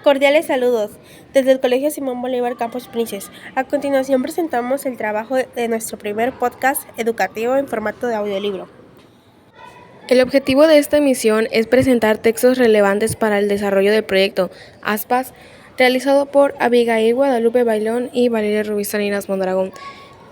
Cordiales saludos desde el Colegio Simón Bolívar Campus Princes. A continuación presentamos el trabajo de nuestro primer podcast educativo en formato de audiolibro. El objetivo de esta emisión es presentar textos relevantes para el desarrollo del proyecto ASPAS, realizado por Abigail Guadalupe Bailón y Valeria Rubí Salinas Mondragón.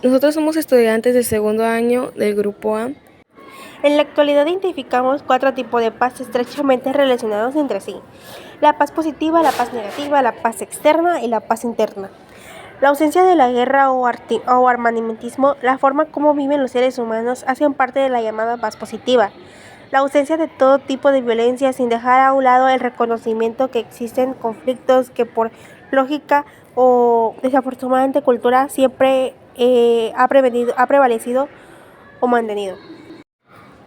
Nosotros somos estudiantes de segundo año del Grupo A. En la actualidad identificamos 4 tipos de paz estrechamente relacionados entre sí: la paz positiva, la paz negativa, la paz externa y la paz interna. La ausencia de la guerra o armamentismo, la forma como viven los seres humanos, hacen parte de la llamada paz positiva. La ausencia de todo tipo de violencia, sin dejar a un lado el reconocimiento que existen conflictos que por lógica o desafortunadamente cultura siempre ha prevalecido o mantenido.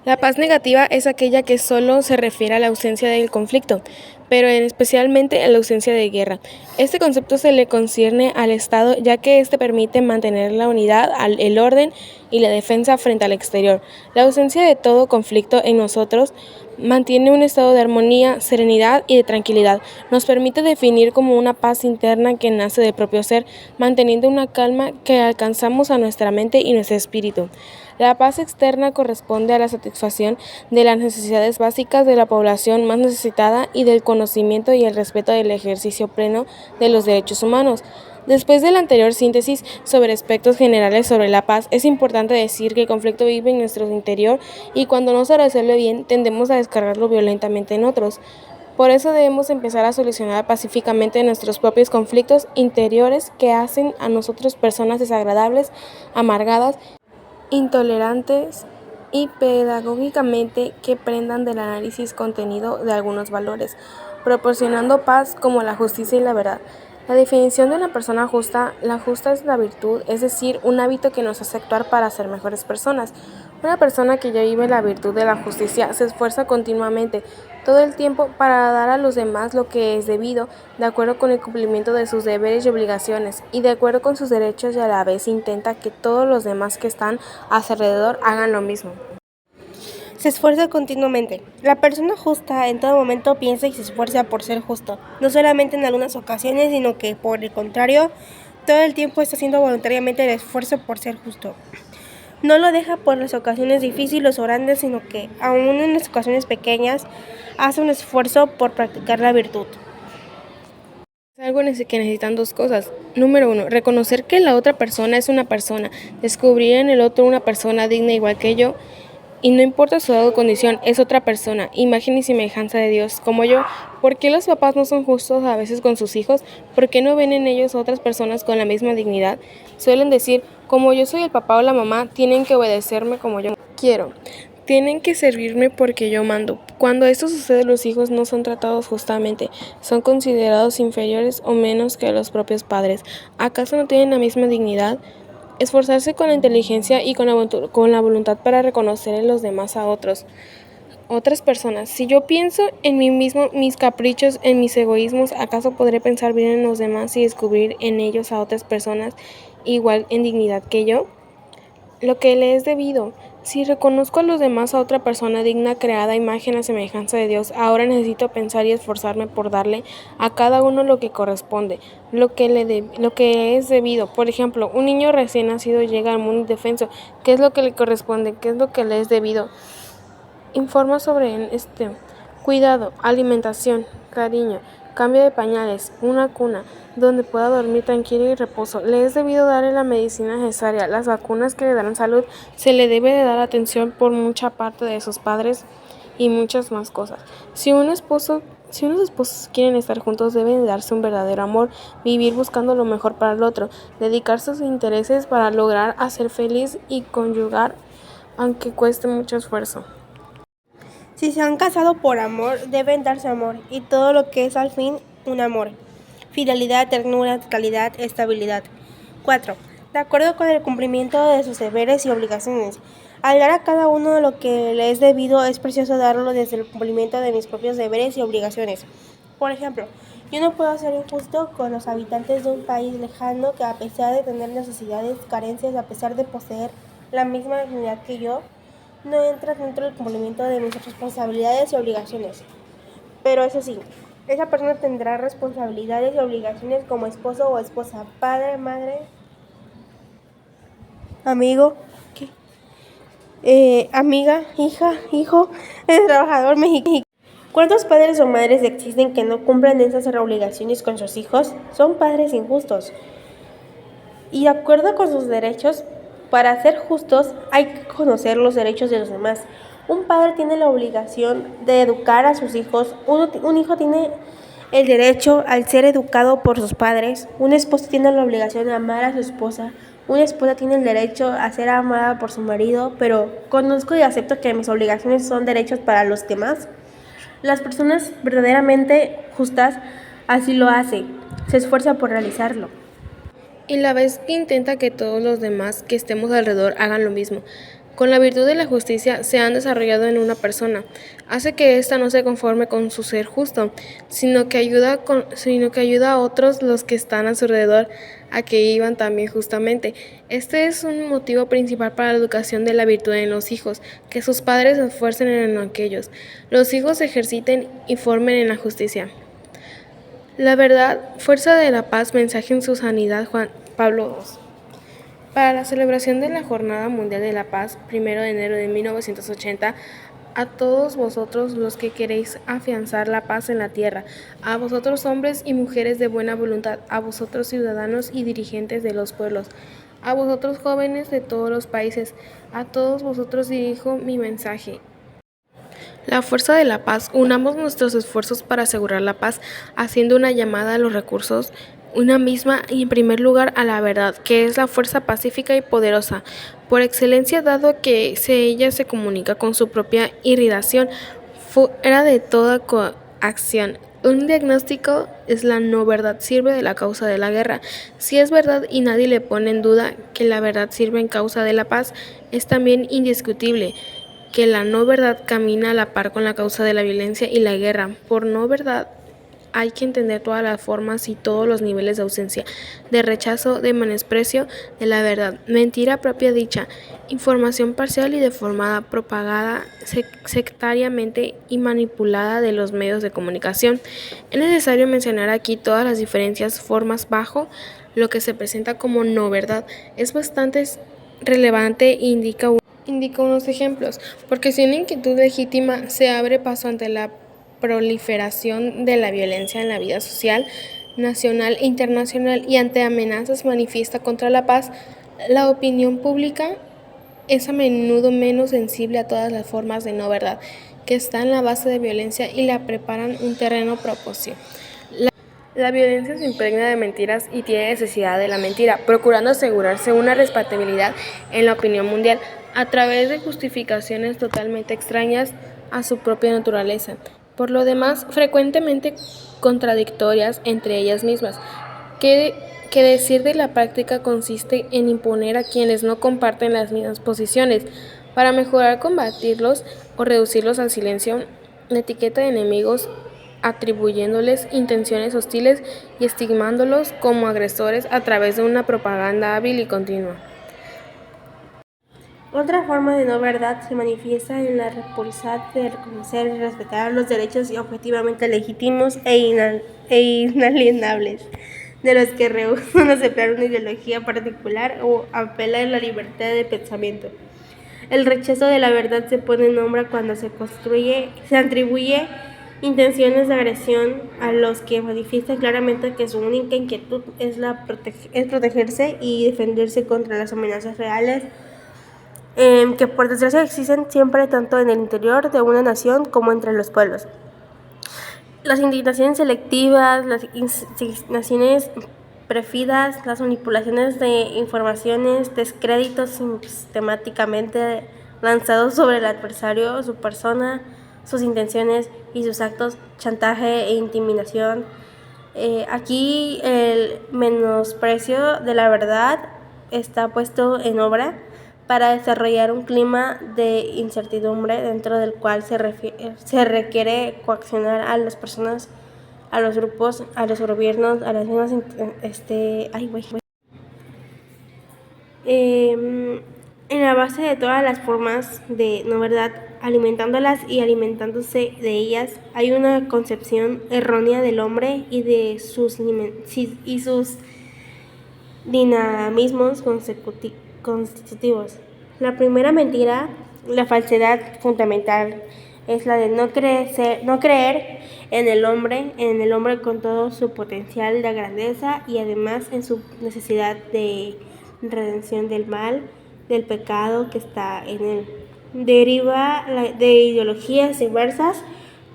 La paz negativa es aquella que solo se refiere a la ausencia del conflicto, pero especialmente a la ausencia de guerra. Este concepto se le concierne al Estado, ya que éste permite mantener la unidad, el orden y la defensa frente al exterior. La ausencia de todo conflicto en nosotros mantiene un estado de armonía, serenidad y de tranquilidad. Nos permite definir como una paz interna que nace del propio ser, manteniendo una calma que alcanzamos a nuestra mente y nuestro espíritu. La paz externa corresponde a la satisfacción de las necesidades básicas de la población más necesitada y del conocimiento y el respeto del ejercicio pleno de los derechos humanos. Después de la anterior síntesis sobre aspectos generales sobre la paz, es importante decir que el conflicto vive en nuestro interior y cuando no se resuelve bien, tendemos a descargarlo violentamente en otros. Por eso debemos empezar a solucionar pacíficamente nuestros propios conflictos interiores que hacen a nosotros personas desagradables, amargadas, intolerantes y pedagógicamente que prendan del análisis contenido de algunos valores, proporcionando paz como la justicia y la verdad. La definición de una persona justa: la justa es la virtud, es decir, un hábito que nos hace actuar para ser mejores personas. Una persona que ya vive la virtud de la justicia se esfuerza continuamente, todo el tiempo, para dar a los demás lo que es debido, de acuerdo con el cumplimiento de sus deberes y obligaciones, y de acuerdo con sus derechos, y a la vez intenta que todos los demás que están a su alrededor hagan lo mismo. Se esfuerza continuamente. La persona justa en todo momento piensa y se esfuerza por ser justo, no solamente en algunas ocasiones, sino que, por el contrario, todo el tiempo está haciendo voluntariamente el esfuerzo por ser justo. No lo deja por las ocasiones difíciles o grandes, sino que, aun en las ocasiones pequeñas, hace un esfuerzo por practicar la virtud. Es algo que necesitan dos cosas. Número 1, reconocer que la otra persona es una persona, descubrir en el otro una persona digna igual que yo, y no importa su edad o condición, es otra persona, imagen y semejanza de Dios, como yo. ¿Por qué los papás no son justos a veces con sus hijos? ¿Por qué no ven en ellos a otras personas con la misma dignidad? Suelen decir, como yo soy el papá o la mamá, tienen que obedecerme como yo quiero. Tienen que servirme porque yo mando. Cuando esto sucede, los hijos no son tratados justamente, son considerados inferiores o menos que los propios padres. ¿Acaso no tienen la misma dignidad? Esforzarse con la inteligencia y con la voluntad para reconocer en los demás a otras personas. Si yo pienso en mí mismo, mis caprichos, en mis egoísmos, ¿acaso podré pensar bien en los demás y descubrir en ellos a otras personas igual en dignidad que yo? Lo que le es debido. Si reconozco a los demás a otra persona digna, creada a imagen a semejanza de Dios, ahora necesito pensar y esforzarme por darle a cada uno lo que corresponde, lo que es debido. Por ejemplo, un niño recién nacido llega al mundo indefenso. ¿Qué es lo que le corresponde? ¿Qué es lo que le es debido? Informa sobre cuidado, alimentación, cariño, cambio de pañales, una cuna donde pueda dormir tranquilo y reposo. Le es debido darle la medicina necesaria, las vacunas que le darán salud. Se le debe de dar atención por mucha parte de sus padres y muchas más cosas. Si unos esposos quieren estar juntos, deben de darse un verdadero amor, vivir buscando lo mejor para el otro, dedicarse a sus intereses para lograr hacer feliz y conyugar, aunque cueste mucho esfuerzo. Si se han casado por amor, deben darse amor, y todo lo que es al fin un amor: fidelidad, ternura, calidad, estabilidad. 4. De acuerdo con el cumplimiento de sus deberes y obligaciones. Al dar a cada uno lo que le es debido, es precioso darlo desde el cumplimiento de mis propios deberes y obligaciones. Por ejemplo, yo no puedo ser injusto con los habitantes de un país lejano que, a pesar de tener necesidades, carencias, a pesar de poseer la misma dignidad que yo, no entra dentro del cumplimiento de mis responsabilidades y obligaciones. Pero eso sí, Esa persona tendrá responsabilidades y obligaciones como esposo o esposa, padre, madre, amigo, amiga, hija, hijo, trabajador mexicano. ¿Cuántos padres o madres existen que no cumplen esas obligaciones con sus hijos? Son padres injustos. Y de acuerdo con sus derechos, para ser justos hay que conocer los derechos de los demás. Un padre tiene la obligación de educar a sus hijos. Un hijo tiene el derecho al ser educado por sus padres. Un esposo tiene la obligación de amar a su esposa. Una esposa tiene el derecho a ser amada por su marido, pero conozco y acepto que mis obligaciones son derechos para los demás. Las personas verdaderamente justas así lo hacen, se esfuerzan por realizarlo. Y la vez que intenta que todos los demás que estemos alrededor hagan lo mismo. Con la virtud de la justicia se han desarrollado en una persona, hace que ésta no se conforme con su ser justo, sino que ayuda a otros los que están a su alrededor a que vivan también justamente. Este es un motivo principal para la educación de la virtud en los hijos, que sus padres se esfuercen en aquellos. Los hijos se ejerciten y formen en la justicia. La verdad, fuerza de la paz, mensaje en su sanidad, Juan Pablo II. Para la celebración de la Jornada Mundial de la Paz, 1 de enero de 1980, a todos vosotros los que queréis afianzar la paz en la tierra, a vosotros hombres y mujeres de buena voluntad, a vosotros ciudadanos y dirigentes de los pueblos, a vosotros jóvenes de todos los países, a todos vosotros dirijo mi mensaje. La fuerza de la paz, unamos nuestros esfuerzos para asegurar la paz, haciendo una llamada a los recursos, una misma y en primer lugar a la verdad, que es la fuerza pacífica y poderosa, por excelencia dado que ella se comunica con su propia irradiación, fuera de toda coacción. Un diagnóstico es la no verdad sirve de la causa de la guerra. Si es verdad y nadie le pone en duda que la verdad sirve en causa de la paz, es también indiscutible que la no verdad camina a la par con la causa de la violencia y la guerra. Por no verdad hay que entender todas las formas y todos los niveles de ausencia, de rechazo, de menosprecio de la verdad, mentira propia dicha, información parcial y deformada, propagada sectariamente y manipulada de los medios de comunicación. Es necesario mencionar aquí todas las diferentes formas bajo lo que se presenta como no verdad. Es bastante relevante e indica unos ejemplos, porque si una inquietud legítima se abre paso ante la proliferación de la violencia en la vida social, nacional e internacional y ante amenazas manifiestas contra la paz, la opinión pública es a menudo menos sensible a todas las formas de no verdad que están en la base de violencia y la preparan un terreno propicio. La violencia se impregna de mentiras y tiene necesidad de la mentira, procurando asegurarse una respetabilidad en la opinión mundial a través de justificaciones totalmente extrañas a su propia naturaleza, por lo demás frecuentemente contradictorias entre ellas mismas. ¿Qué decir de la práctica consiste en imponer a quienes no comparten las mismas posiciones, para mejorar, combatirlos o reducirlos al silencio, la etiqueta de enemigos, atribuyéndoles intenciones hostiles y estigmándolos como agresores a través de una propaganda hábil y continua? Otra forma de no verdad se manifiesta en la repulsa de reconocer y respetar los derechos objetivamente legítimos e inalienables de los que rehusan aceptar una ideología particular o apela a la libertad de pensamiento. El rechazo de la verdad se pone en obra cuando se atribuye intenciones de agresión a los que manifiestan claramente que su única inquietud es protegerse y defenderse contra las amenazas reales que por desgracia existen siempre tanto en el interior de una nación como entre los pueblos. Las indignaciones selectivas, las indignaciones perfidas, las manipulaciones de informaciones, descréditos sistemáticamente lanzados sobre el adversario, su persona, sus intenciones y sus actos, chantaje e intimidación. Aquí el menosprecio de la verdad está puesto en obra para desarrollar un clima de incertidumbre dentro del cual se requiere coaccionar a las personas, a los grupos, a los gobiernos, a las mismas en la base de todas las formas de no verdad alimentándolas y alimentándose de ellas. Hay una concepción errónea del hombre y de sus dinamismos constitutivos. La primera mentira, la falsedad fundamental, es la de no creer en el hombre con todo su potencial de grandeza y además en su necesidad de redención del mal, del pecado que está en él. Deriva de ideologías diversas,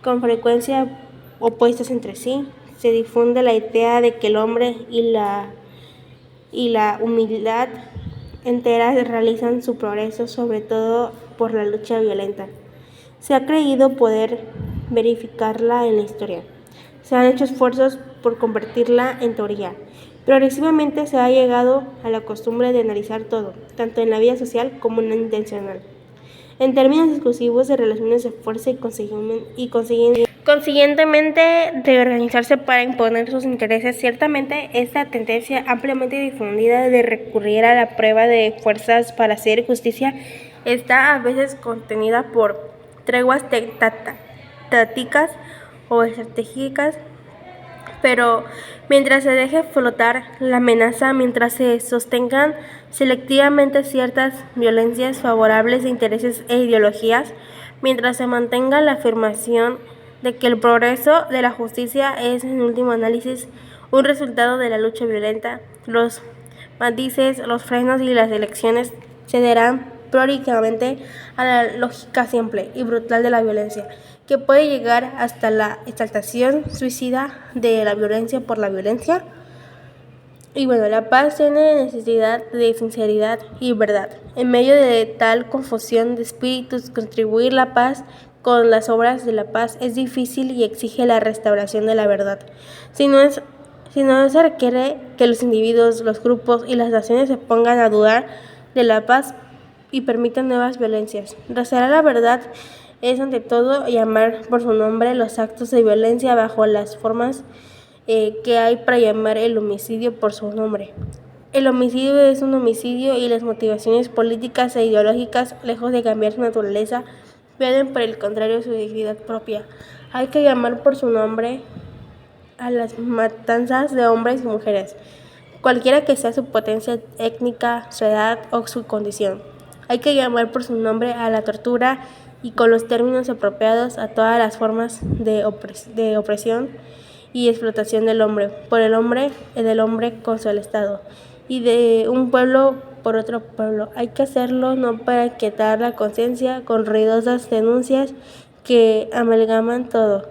con frecuencia opuestas entre sí. Se difunde la idea de que el hombre y la humildad entera realizan su progreso sobre todo por la lucha violenta. Se ha creído poder verificarla en la historia. Se han hecho esfuerzos por convertirla en teoría. Progresivamente se ha llegado a la costumbre de analizar todo, tanto en la vida social como en la intencional, en términos exclusivos de relaciones de fuerza y consiguientemente de organizarse para imponer sus intereses. Ciertamente, esta tendencia ampliamente difundida de recurrir a la prueba de fuerzas para hacer justicia está a veces contenida por treguas tácticas o estratégicas, pero mientras se deje flotar la amenaza, mientras se sostengan selectivamente ciertas violencias favorables de intereses e ideologías, mientras se mantenga la afirmación de que el progreso de la justicia es, en último análisis, un resultado de la lucha violenta, los matices, los frenos y las elecciones cederán prioritariamente a la lógica simple y brutal de la violencia, que puede llegar hasta la exaltación suicida de la violencia por la violencia. Y bueno, la paz tiene necesidad de sinceridad y verdad. En medio de tal confusión de espíritus, contribuir la paz con las obras de la paz es difícil y exige la restauración de la verdad. Si no se requiere que los individuos, los grupos y las naciones se pongan a dudar de la paz y permitan nuevas violencias. Restaurar la verdad es ante todo llamar por su nombre los actos de violencia bajo las formas que hay para llamar el homicidio por su nombre. El homicidio es un homicidio y las motivaciones políticas e ideológicas, lejos de cambiar su naturaleza, pierden por el contrario su dignidad propia. Hay que llamar por su nombre a las matanzas de hombres y mujeres, cualquiera que sea su potencia étnica, su edad o su condición. Hay que llamar por su nombre a la tortura y con los términos apropiados a todas las formas de opresión y explotación del hombre, por el hombre, del hombre contra el Estado, y de un pueblo por otro pueblo. Hay que hacerlo no para quietar la conciencia con ruidosas denuncias que amalgaman todo.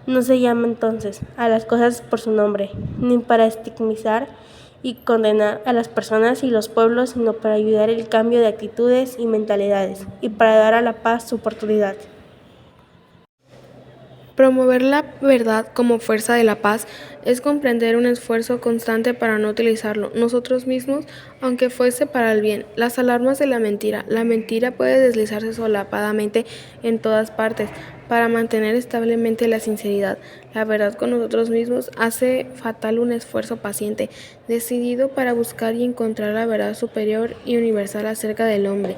No se llama entonces a las cosas por su nombre, ni para estigmatizar y condenar a las personas y los pueblos, sino para ayudar el cambio de actitudes y mentalidades, y para dar a la paz su oportunidad. Promover la verdad como fuerza de la paz es comprender un esfuerzo constante para no utilizarlo nosotros mismos, aunque fuese para el bien. Las alarmas de la mentira. La mentira puede deslizarse solapadamente en todas partes para mantener establemente la sinceridad. La verdad con nosotros mismos hace fatal un esfuerzo paciente, decidido para buscar y encontrar la verdad superior y universal acerca del hombre,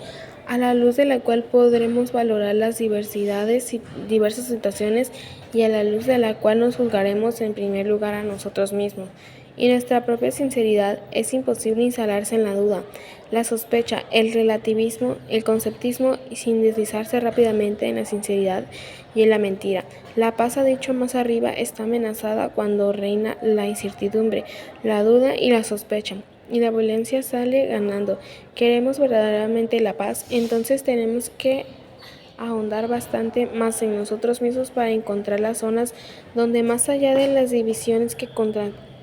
a la luz de la cual podremos valorar las diversas situaciones y a la luz de la cual nos juzgaremos en primer lugar a nosotros mismos. Y nuestra propia sinceridad es imposible instalarse en la duda, la sospecha, el relativismo, el conceptismo, sin deslizarse rápidamente en la sinceridad y en la mentira. La paz, ha dicho más arriba, está amenazada cuando reina la incertidumbre, la duda y la sospecha, y la violencia sale ganando. Queremos verdaderamente la paz, entonces tenemos que ahondar bastante más en nosotros mismos para encontrar las zonas donde, más allá de las divisiones que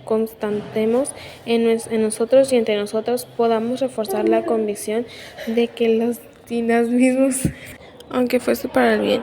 constatemos en nosotros y entre nosotros, podamos reforzar la convicción de que los dinamismos, aunque fuese para el bien.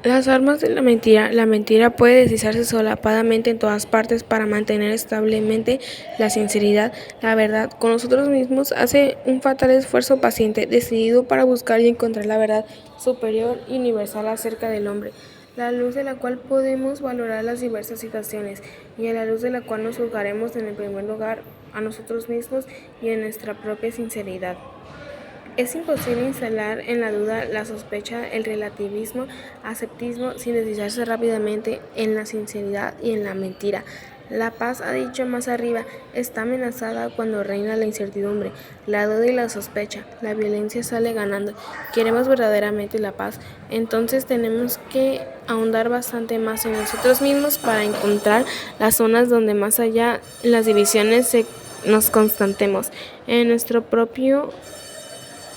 Las armas de la mentira puede deslizarse solapadamente en todas partes para mantener establemente la sinceridad. La verdad con nosotros mismos hace un fatal esfuerzo paciente, decidido para buscar y encontrar la verdad superior y universal acerca del hombre, la luz de la cual podemos valorar las diversas situaciones y a la luz de la cual nos juzgaremos en el primer lugar a nosotros mismos y en nuestra propia sinceridad. Es imposible instalar en la duda, la sospecha, el relativismo, ascetismo, sin deslizarse rápidamente en la sinceridad y en la mentira. La paz, ha dicho más arriba, está amenazada cuando reina la incertidumbre, la duda y la sospecha. La violencia sale ganando. Queremos verdaderamente la paz, entonces tenemos que ahondar bastante más en nosotros mismos para encontrar las zonas donde más allá las divisiones nos constatemos. En nuestro propio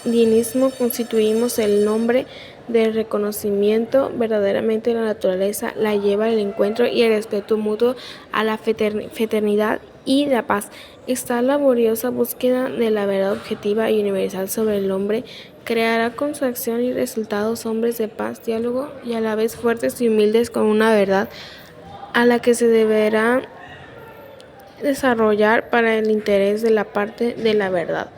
dienismo constituimos el nombre del reconocimiento. Verdaderamente la naturaleza la lleva al encuentro y el respeto mutuo a la fraternidad y la paz. Esta laboriosa búsqueda de la verdad objetiva y universal sobre el hombre creará con su acción y resultados hombres de paz, diálogo y a la vez fuertes y humildes con una verdad a la que se deberá desarrollar para el interés de la parte de la verdad.